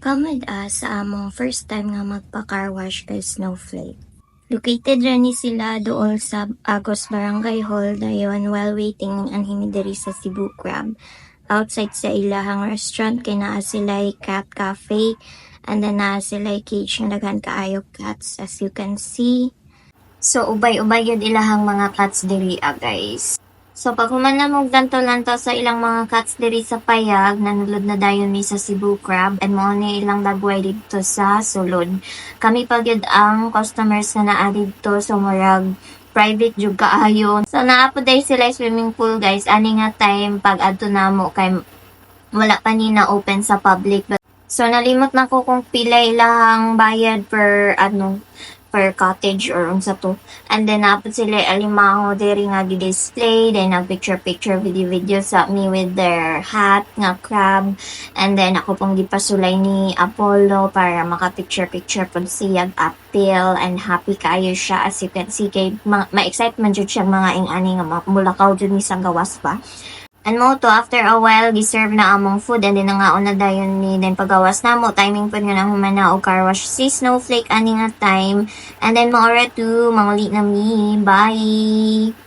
Come with us sa among first time nga magpa-car wash kay Snowflake. Located rin ni sila dool sa Agos Barangay Hall dayon while waiting ang hinidiri sa Cebu Crab. Outside sa ilahang restaurant kay naa sila cat cafe and then naa sila cage nga daghan kaayo cats as you can see. So ubay-ubay yun ilahang mga cats diri guys. So pag human na mong lanto-lanto sa ilang mga cats diri sa payag, nanulod na dayon mi sa Cebu Crab and mo ni ilang dagway dito sa sulod. Kami pagyud ang customers na naa dito so murag private jud kaayo. So naa po day sila swimming pool guys. Ani nga time pag adto namo kay wala pa ni na open sa public. So nalimot na ko kung pila ilang bayad per per cottage or unsa to. And then napod sila alimango diri nga gi-display, then nag-picture video sa me with their hat nga crab. And then ako pong gipasulay ni Apollo para maka-picture pod siya appeal and happy kayo siya as you can see kay ma-excite man jud siya mga ing-ani nga mulakaw jud ni sa gawas pa. And mo to, after a while, giserve na among food and then nangaon na dayon ni then pagawas na mo, timing po nga na humana o car wash si Snowflake ani nga time. And then mo to, manguli na mi. Bye!